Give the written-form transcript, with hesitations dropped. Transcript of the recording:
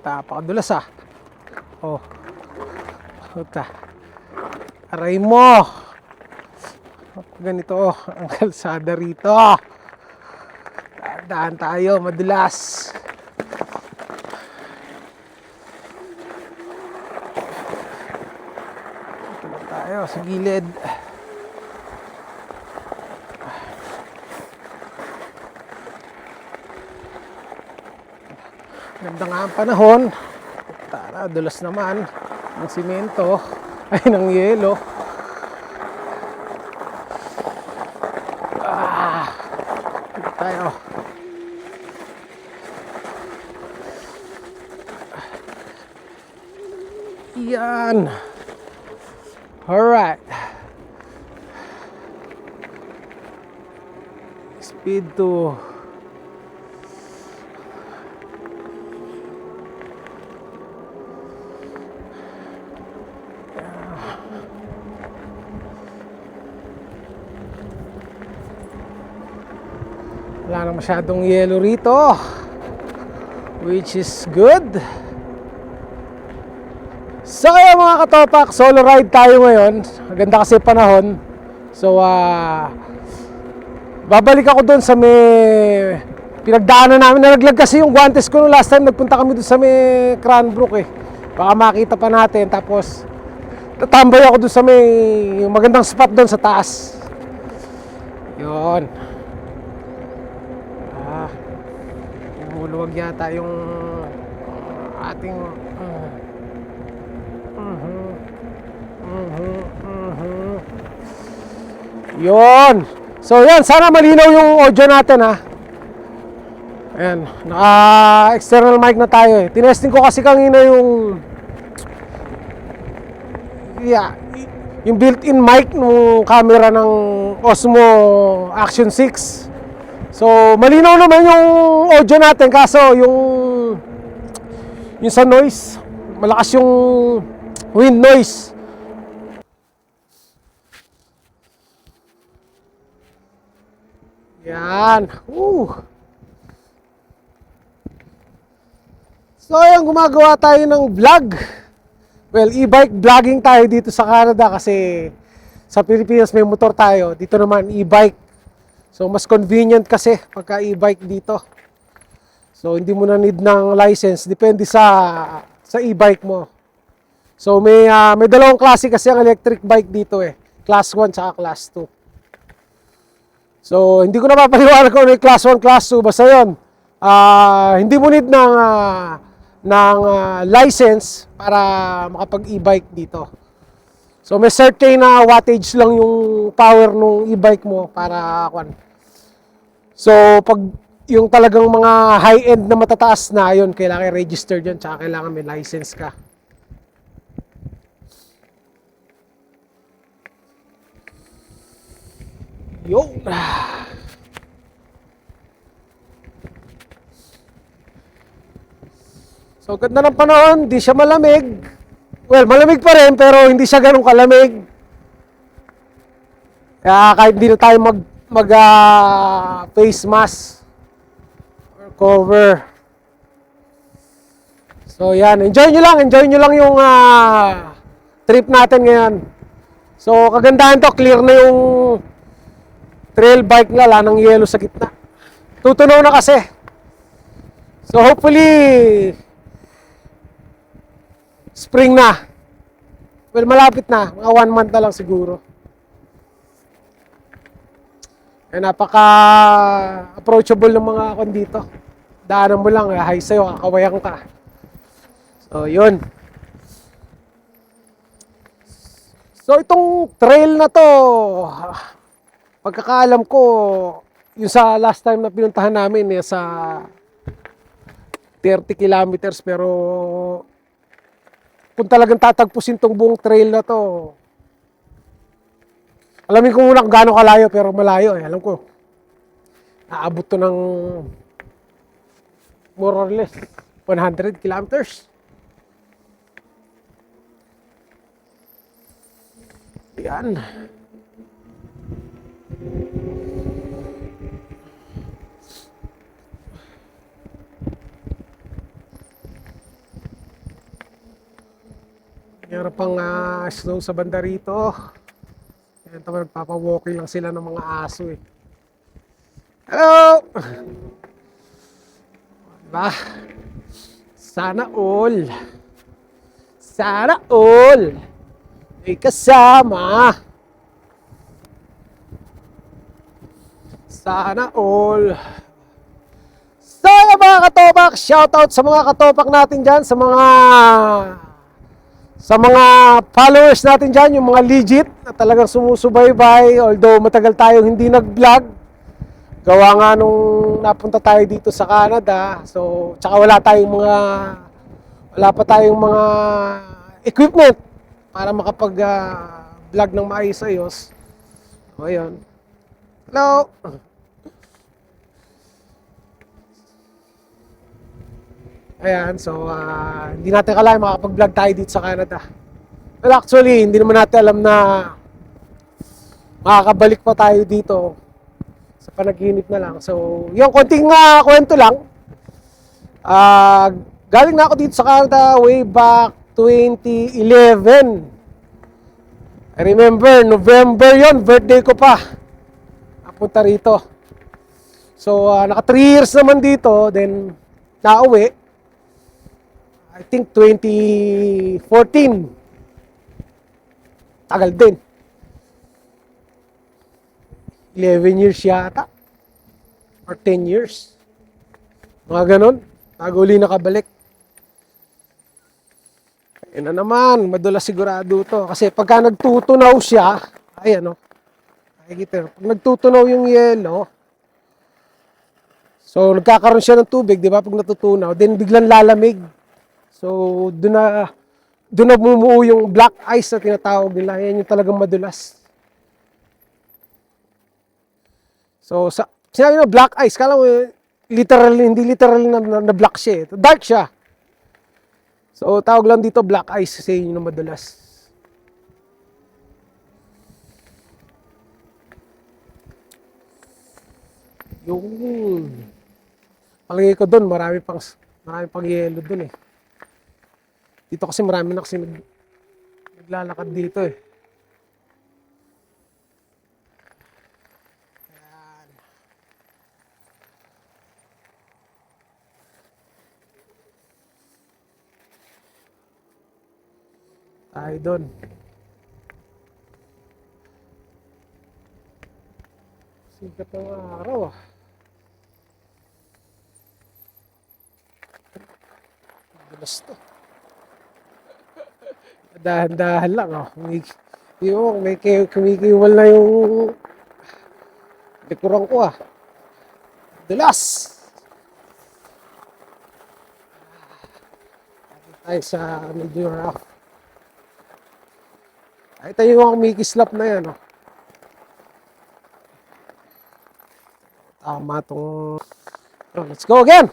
Napakadulas ah. Oh. Puta. Aray mo. Ganito oh, ang kalsada rito. Daan tayo, madulas. Ito na tayo sa gilid. Ganda nga ang panahon. Tara, dulas naman ng simento ay ng yelo. Dito tayo. Yan. Alright. Speed to wala na masyadong yelo rito, which is good. So ayan mga katopak, solo ride tayo ngayon. Maganda kasi panahon. So babalik ako doon sa may pinagdaanan namin. Nalaglag kasi yung guantes ko nung last time nagpunta kami doon sa may Cranbrook eh. Baka makita pa natin. Tapos tatambay ako doon sa may magandang spot doon sa taas. Yun. Lumuluwag yata yung ating Yun. So yan, sana malinaw yung audio natin ha. Ayan, naka external mic na tayo eh. Tinesting ko kasi kanina yung yung built-in mic ng camera ng Osmo Action 6. So malinaw naman yung audio natin, kaso yung sa noise, malakas yung wind noise. Yan. So ayan, gumagawa tayo ng vlog. Well, e-bike vlogging tayo dito sa Canada kasi sa Pilipinas may motor tayo. Dito naman e-bike. So mas convenient kasi pagka e-bike dito. So hindi mo na need ng license, depende sa e-bike mo. So may dalawang klase kasi ang electric bike dito eh. Class 1 at Class 2. So hindi ko na papaliwanag kung ano yung Class 1, Class 2. Basta yun, hindi mo need ng license para makapag e-bike dito. So may certain na wattage lang yung power ng e-bike mo para So pag yung talagang mga high-end na matataas na, yun, kailangan i-register dyan, tsaka kailangan may license ka. Yo! So ganda ng panahon, di siya malamig. Well, malamig pa rin, pero hindi siya ganun kalamig. Kaya kahit hindi na tayo mag face mask or cover. So yan, enjoy nyo lang yung trip natin ngayon. So kagandahan to, clear na yung trail bike nga, wala ng yelo sa gitna. Tutunaw na kasi. So hopefully spring na. Well, malapit na, mga 1 month na lang siguro. Eh, napaka-approachable ng mga akon dito. Daanan mo lang, hi sa'yo, kakawayan ka. So, yun. So, itong trail na to, pagkakaalam ko, yung sa last time na pinuntahan namin, sa 30 kilometers, pero kung talagang tatagpusin tong buong trail na to, alamin ko muna kung gaano kalayo, pero malayo eh. Alam ko, naabot to ng more or less 100 kilometers. Yan. Mayroon pang snow sa banda rito. Yan, nagpapawalking lang sila ng mga aso eh. Hello! Diba? Sana all. Sana all. May kasama. Sana all. So, yung mga katopak, shoutout sa mga katopak natin dyan, sa mga followers natin dyan, yung mga legit na talagang sumusubaybay. Although matagal tayong hindi nag-vlog, gawa nga nung napunta tayo dito sa Canada. So, tsaka wala pa tayong mga equipment para makapag-vlog ng maayos-ayos. O, yun. Hello! Ayan, so hindi natin kailangan makapag-vlog tayo dito sa Canada. Well, actually, hindi naman natin alam na makakabalik pa tayo dito sa panaginip na lang. So, yung konting kwento lang. Galing na ako dito sa Canada way back 2011. I remember, November yon, birthday ko pa. Napunta rito. So, naka 3 years naman dito, then nauwi. I think 2014. Tagal din. 11 years yata. Or 10 years. Mga ganon. Bago uli nakabalik. Ayun na naman. Madulas sigurado to. Kasi pagka nagtutunaw siya, ayan o. Nakikita. Pag nagtutunaw yung yelo, so nagkakaroon siya ng tubig, di ba? Pag natutunaw, then biglang lalamig. So, doon na bumuo yung black ice na tinatawag nila. Yan yung talagang madulas. So, sinabi mo black ice, kala mo literal, hindi literal na black siya. Dark siya. So, tawag lang dito black ice kasi yun yung madulas. Yung palagay ko doon, marami pang yelo doon eh. Dito kasi marami na kasi naglalakad dito eh. Ayan. Tayo doon. Sikat ng araw ah. Dulas to. Dahan-dahan lang oh. May kumikiwal na yung likuran ko ah. Dulas! Tayo sa medyo rough. Ay tayo yung kumikislap na yan oh. Tama tong... Oh, let's go again!